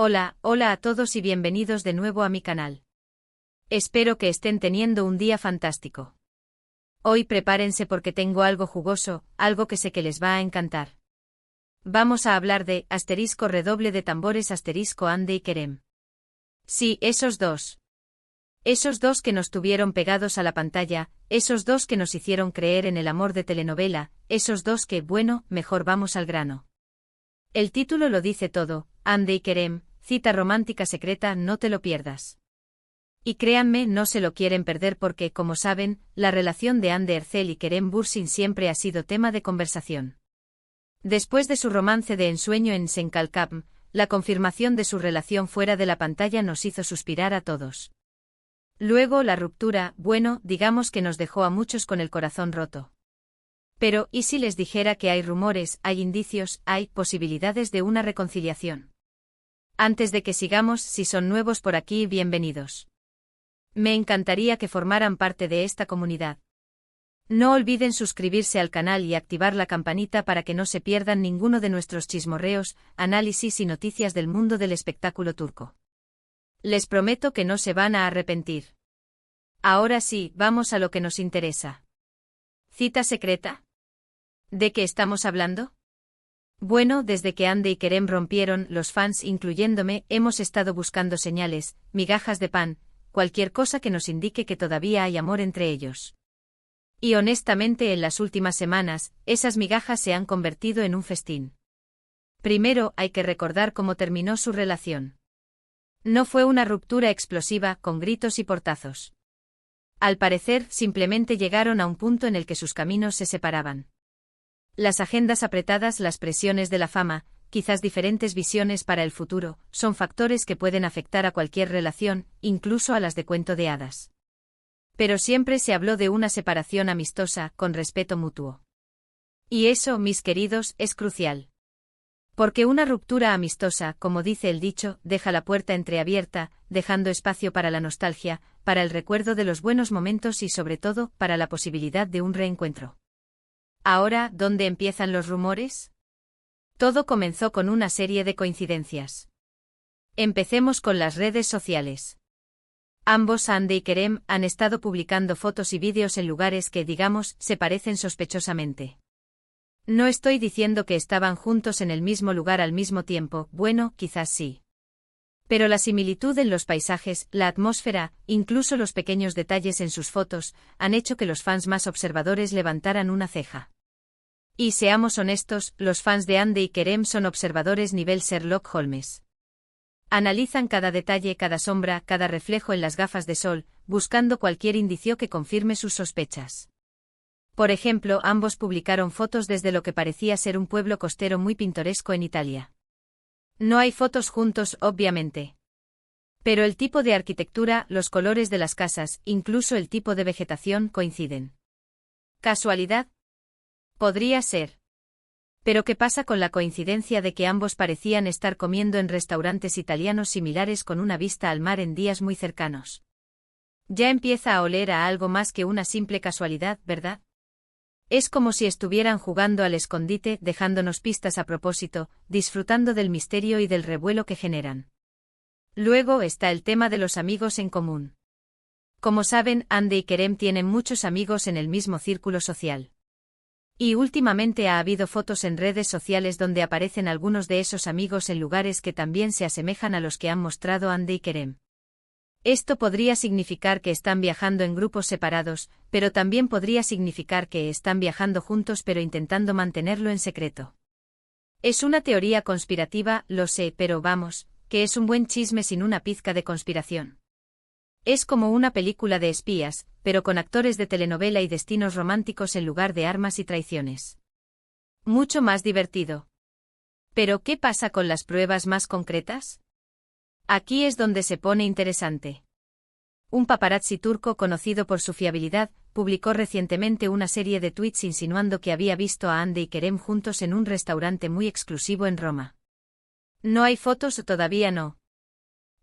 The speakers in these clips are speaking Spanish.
Hola a todos y bienvenidos de nuevo a mi canal. Espero que estén teniendo un día fantástico. Hoy prepárense porque tengo algo jugoso, algo que sé que les va a encantar. Vamos a hablar de redoble de tambores Hande y Kerem. Sí, esos dos. Esos dos que nos tuvieron pegados a la pantalla, esos dos que nos hicieron creer en el amor de telenovela, esos dos que, bueno, mejor vamos al grano. El título lo dice todo, Hande y Kerem, cita romántica secreta, no te lo pierdas. Y créanme, no se lo quieren perder porque, como saben, la relación de Hande Erçel y Kerem Bürsin siempre ha sido tema de conversación. Después de su romance de ensueño en Senkalkam, la confirmación de su relación fuera de la pantalla nos hizo suspirar a todos. Luego la ruptura, bueno, digamos que nos dejó a muchos con el corazón roto. Pero, ¿y si les dijera que hay rumores, hay indicios, hay posibilidades de una reconciliación? Antes de que sigamos, si son nuevos por aquí, bienvenidos. Me encantaría que formaran parte de esta comunidad. No olviden suscribirse al canal y activar la campanita para que no se pierdan ninguno de nuestros chismorreos, análisis y noticias del mundo del espectáculo turco. Les prometo que no se van a arrepentir. Ahora sí, vamos a lo que nos interesa. ¿Cita secreta? ¿De qué estamos hablando? Bueno, desde que Hande y Kerem rompieron, los fans, incluyéndome, hemos estado buscando señales, migajas de pan, cualquier cosa que nos indique que todavía hay amor entre ellos. Y honestamente, en las últimas semanas, esas migajas se han convertido en un festín. Primero, hay que recordar cómo terminó su relación. No fue una ruptura explosiva, con gritos y portazos. Al parecer, simplemente llegaron a un punto en el que sus caminos se separaban. Las agendas apretadas, las presiones de la fama, quizás diferentes visiones para el futuro, son factores que pueden afectar a cualquier relación, incluso a las de cuento de hadas. Pero siempre se habló de una separación amistosa, con respeto mutuo. Y eso, mis queridos, es crucial. Porque una ruptura amistosa, como dice el dicho, deja la puerta entreabierta, dejando espacio para la nostalgia, para el recuerdo de los buenos momentos y sobre todo, para la posibilidad de un reencuentro. Ahora, ¿dónde empiezan los rumores? Todo comenzó con una serie de coincidencias. Empecemos con las redes sociales. Ambos, Hande y Kerem, han estado publicando fotos y vídeos en lugares que, digamos, se parecen sospechosamente. No estoy diciendo que estaban juntos en el mismo lugar al mismo tiempo, bueno, quizás sí. Pero la similitud en los paisajes, la atmósfera, incluso los pequeños detalles en sus fotos, han hecho que los fans más observadores levantaran una ceja. Y seamos honestos, los fans de Hande y Kerem son observadores nivel Sherlock Holmes. Analizan cada detalle, cada sombra, cada reflejo en las gafas de sol, buscando cualquier indicio que confirme sus sospechas. Por ejemplo, ambos publicaron fotos desde lo que parecía ser un pueblo costero muy pintoresco en Italia. No hay fotos juntos, obviamente. Pero el tipo de arquitectura, los colores de las casas, incluso el tipo de vegetación coinciden. ¿Casualidad? Podría ser. Pero ¿qué pasa con la coincidencia de que ambos parecían estar comiendo en restaurantes italianos similares con una vista al mar en días muy cercanos? Ya empieza a oler a algo más que una simple casualidad, ¿verdad? Es como si estuvieran jugando al escondite, dejándonos pistas a propósito, disfrutando del misterio y del revuelo que generan. Luego está el tema de los amigos en común. Como saben, Hande y Kerem tienen muchos amigos en el mismo círculo social. Y últimamente ha habido fotos en redes sociales donde aparecen algunos de esos amigos en lugares que también se asemejan a los que han mostrado Hande y Kerem. Esto podría significar que están viajando en grupos separados, pero también podría significar que están viajando juntos pero intentando mantenerlo en secreto. Es una teoría conspirativa, lo sé, pero vamos, que es un buen chisme sin una pizca de conspiración. Es como una película de espías, pero con actores de telenovela y destinos románticos en lugar de armas y traiciones. Mucho más divertido. ¿Pero qué pasa con las pruebas más concretas? Aquí es donde se pone interesante. Un paparazzi turco conocido por su fiabilidad, publicó recientemente una serie de tweets insinuando que había visto a Hande y Kerem juntos en un restaurante muy exclusivo en Roma. No hay fotos, todavía no.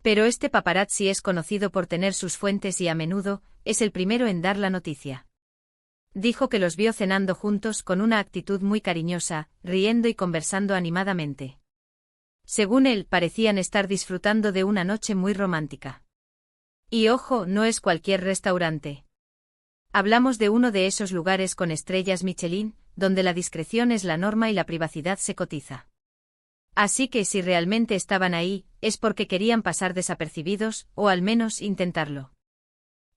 Pero este paparazzi es conocido por tener sus fuentes y a menudo, es el primero en dar la noticia. Dijo que los vio cenando juntos con una actitud muy cariñosa, riendo y conversando animadamente. Según él, parecían estar disfrutando de una noche muy romántica. Y ojo, no es cualquier restaurante. Hablamos de uno de esos lugares con estrellas Michelin, donde la discreción es la norma y la privacidad se cotiza. Así que si realmente estaban ahí, es porque querían pasar desapercibidos, o al menos intentarlo.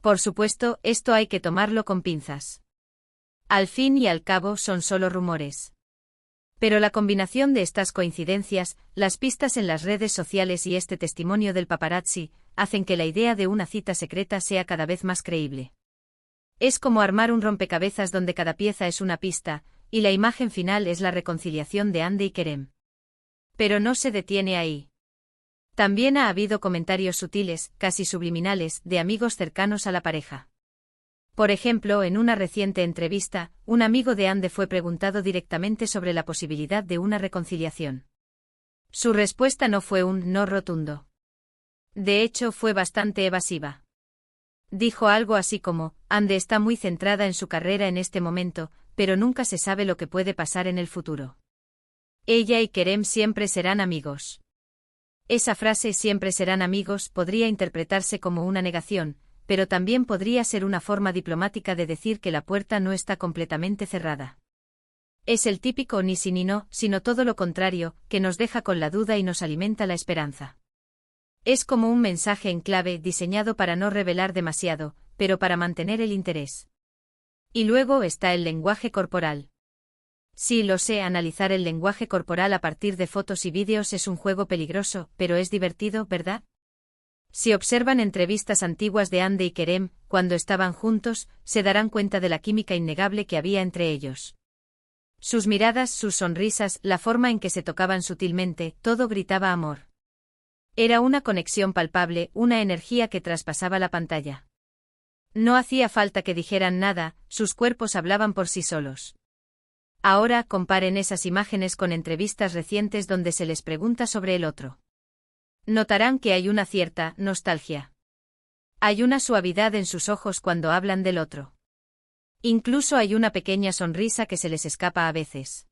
Por supuesto, esto hay que tomarlo con pinzas. Al fin y al cabo son solo rumores. Pero la combinación de estas coincidencias, las pistas en las redes sociales y este testimonio del paparazzi, hacen que la idea de una cita secreta sea cada vez más creíble. Es como armar un rompecabezas donde cada pieza es una pista, y la imagen final es la reconciliación de Andy y Kerem. Pero no se detiene ahí. También ha habido comentarios sutiles, casi subliminales, de amigos cercanos a la pareja. Por ejemplo, en una reciente entrevista, un amigo de Andy fue preguntado directamente sobre la posibilidad de una reconciliación. Su respuesta no fue un no rotundo. De hecho, fue bastante evasiva. Dijo algo así como, Andy está muy centrada en su carrera en este momento, pero nunca se sabe lo que puede pasar en el futuro. Ella y Kerem siempre serán amigos. Esa frase siempre serán amigos podría interpretarse como una negación, pero también podría ser una forma diplomática de decir que la puerta no está completamente cerrada. Es el típico ni sí ni no, sino todo lo contrario, que nos deja con la duda y nos alimenta la esperanza. Es como un mensaje en clave diseñado para no revelar demasiado, pero para mantener el interés. Y luego está el lenguaje corporal. Sí, lo sé, analizar el lenguaje corporal a partir de fotos y vídeos es un juego peligroso, pero es divertido, ¿verdad? Si observan entrevistas antiguas de Andy y Kerem, cuando estaban juntos, se darán cuenta de la química innegable que había entre ellos. Sus miradas, sus sonrisas, la forma en que se tocaban sutilmente, todo gritaba amor. Era una conexión palpable, una energía que traspasaba la pantalla. No hacía falta que dijeran nada, sus cuerpos hablaban por sí solos. Ahora comparen esas imágenes con entrevistas recientes donde se les pregunta sobre el otro. Notarán que hay una cierta nostalgia. Hay una suavidad en sus ojos cuando hablan del otro. Incluso hay una pequeña sonrisa que se les escapa a veces.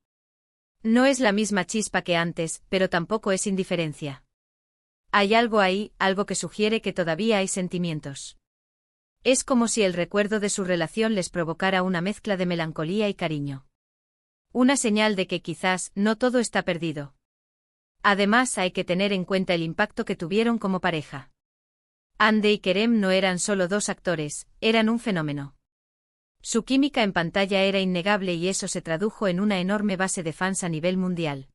No es la misma chispa que antes, pero tampoco es indiferencia. Hay algo ahí, algo que sugiere que todavía hay sentimientos. Es como si el recuerdo de su relación les provocara una mezcla de melancolía y cariño. Una señal de que quizás no todo está perdido. Además, hay que tener en cuenta el impacto que tuvieron como pareja. Andy y Kerem no eran solo dos actores, eran un fenómeno. Su química en pantalla era innegable y eso se tradujo en una enorme base de fans a nivel mundial.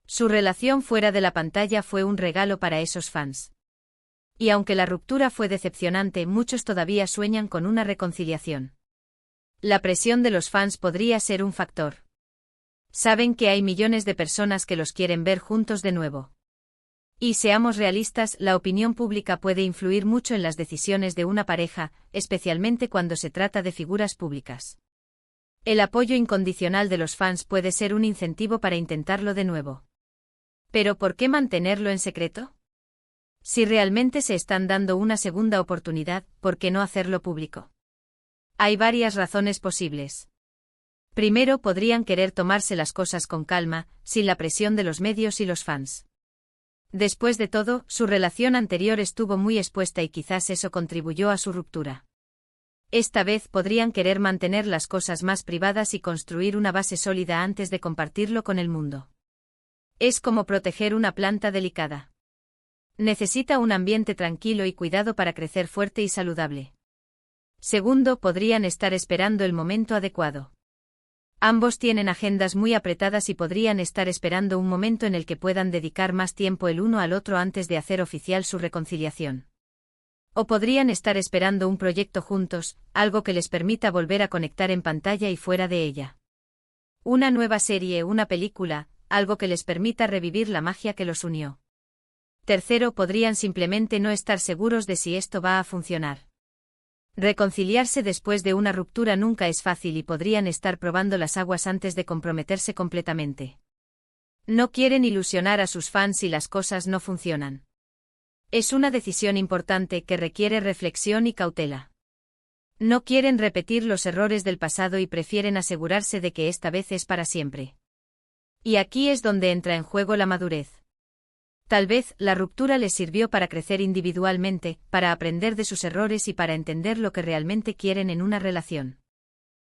Su relación fuera de la pantalla fue un regalo para esos fans. Y aunque la ruptura fue decepcionante, muchos todavía sueñan con una reconciliación. La presión de los fans podría ser un factor. Saben que hay millones de personas que los quieren ver juntos de nuevo. Y seamos realistas, la opinión pública puede influir mucho en las decisiones de una pareja, especialmente cuando se trata de figuras públicas. El apoyo incondicional de los fans puede ser un incentivo para intentarlo de nuevo. ¿Pero por qué mantenerlo en secreto? Si realmente se están dando una segunda oportunidad, ¿por qué no hacerlo público? Hay varias razones posibles. Primero, podrían querer tomarse las cosas con calma, sin la presión de los medios y los fans. Después de todo, su relación anterior estuvo muy expuesta y quizás eso contribuyó a su ruptura. Esta vez podrían querer mantener las cosas más privadas y construir una base sólida antes de compartirlo con el mundo. Es como proteger una planta delicada. Necesita un ambiente tranquilo y cuidado para crecer fuerte y saludable. Segundo, podrían estar esperando el momento adecuado. Ambos tienen agendas muy apretadas y podrían estar esperando un momento en el que puedan dedicar más tiempo el uno al otro antes de hacer oficial su reconciliación. O podrían estar esperando un proyecto juntos, algo que les permita volver a conectar en pantalla y fuera de ella. Una nueva serie, una película, algo que les permita revivir la magia que los unió. Tercero, podrían simplemente no estar seguros de si esto va a funcionar. Reconciliarse después de una ruptura nunca es fácil y podrían estar probando las aguas antes de comprometerse completamente. No quieren ilusionar a sus fans si las cosas no funcionan. Es una decisión importante que requiere reflexión y cautela. No quieren repetir los errores del pasado y prefieren asegurarse de que esta vez es para siempre. Y aquí es donde entra en juego la madurez. Tal vez la ruptura les sirvió para crecer individualmente, para aprender de sus errores y para entender lo que realmente quieren en una relación.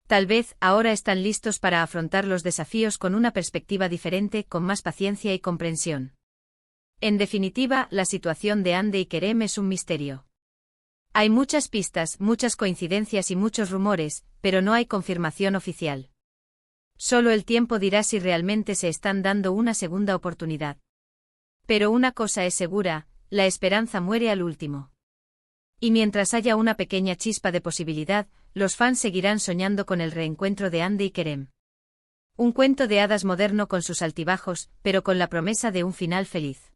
Tal vez ahora están listos para afrontar los desafíos con una perspectiva diferente, con más paciencia y comprensión. En definitiva, la situación de Andy y Kerem es un misterio. Hay muchas pistas, muchas coincidencias y muchos rumores, pero no hay confirmación oficial. Solo el tiempo dirá si realmente se están dando una segunda oportunidad. Pero una cosa es segura, la esperanza muere al último. Y mientras haya una pequeña chispa de posibilidad, los fans seguirán soñando con el reencuentro de Andy y Kerem. Un cuento de hadas moderno con sus altibajos, pero con la promesa de un final feliz.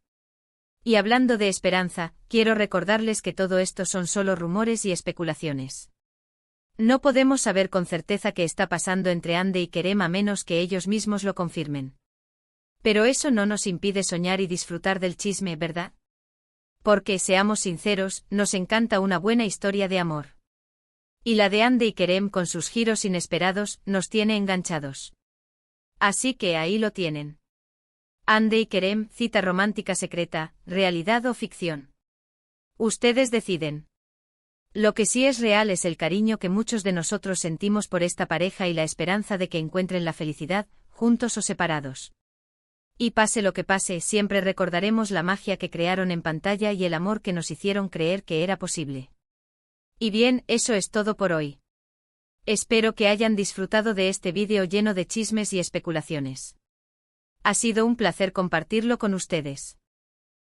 Y hablando de esperanza, quiero recordarles que todo esto son solo rumores y especulaciones. No podemos saber con certeza qué está pasando entre Andy y Kerem a menos que ellos mismos lo confirmen. Pero eso no nos impide soñar y disfrutar del chisme, ¿verdad? Porque, seamos sinceros, nos encanta una buena historia de amor. Y la de Andy y Kerem con sus giros inesperados nos tiene enganchados. Así que ahí lo tienen. Andy y Kerem, cita romántica secreta, ¿realidad o ficción? Ustedes deciden. Lo que sí es real es el cariño que muchos de nosotros sentimos por esta pareja y la esperanza de que encuentren la felicidad, juntos o separados. Y pase lo que pase, siempre recordaremos la magia que crearon en pantalla y el amor que nos hicieron creer que era posible. Y bien, eso es todo por hoy. Espero que hayan disfrutado de este vídeo lleno de chismes y especulaciones. Ha sido un placer compartirlo con ustedes.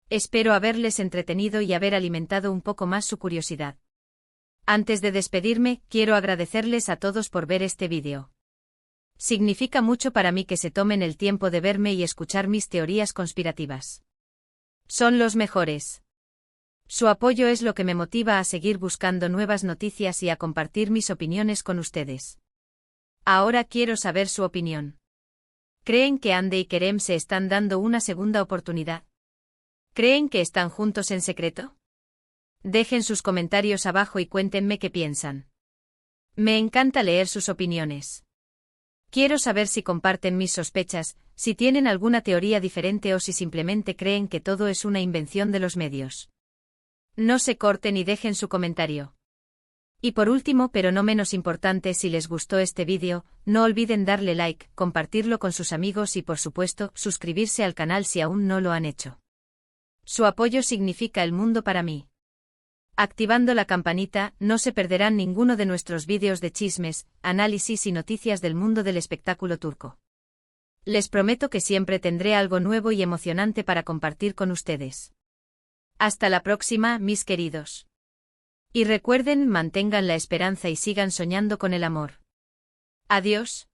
Espero haberles entretenido y haber alimentado un poco más su curiosidad. Antes de despedirme, quiero agradecerles a todos por ver este vídeo. Significa mucho para mí que se tomen el tiempo de verme y escuchar mis teorías conspirativas. Son los mejores. Su apoyo es lo que me motiva a seguir buscando nuevas noticias y a compartir mis opiniones con ustedes. Ahora quiero saber su opinión. ¿Creen que Andy y Kerem se están dando una segunda oportunidad? ¿Creen que están juntos en secreto? Dejen sus comentarios abajo y cuéntenme qué piensan. Me encanta leer sus opiniones. Quiero saber si comparten mis sospechas, si tienen alguna teoría diferente o si simplemente creen que todo es una invención de los medios. No se corten y dejen su comentario. Y por último, pero no menos importante, si les gustó este vídeo, no olviden darle like, compartirlo con sus amigos y por supuesto, suscribirse al canal si aún no lo han hecho. Su apoyo significa el mundo para mí. Activando la campanita, no se perderán ninguno de nuestros vídeos de chismes, análisis y noticias del mundo del espectáculo turco. Les prometo que siempre tendré algo nuevo y emocionante para compartir con ustedes. Hasta la próxima, mis queridos. Y recuerden, mantengan la esperanza y sigan soñando con el amor. Adiós.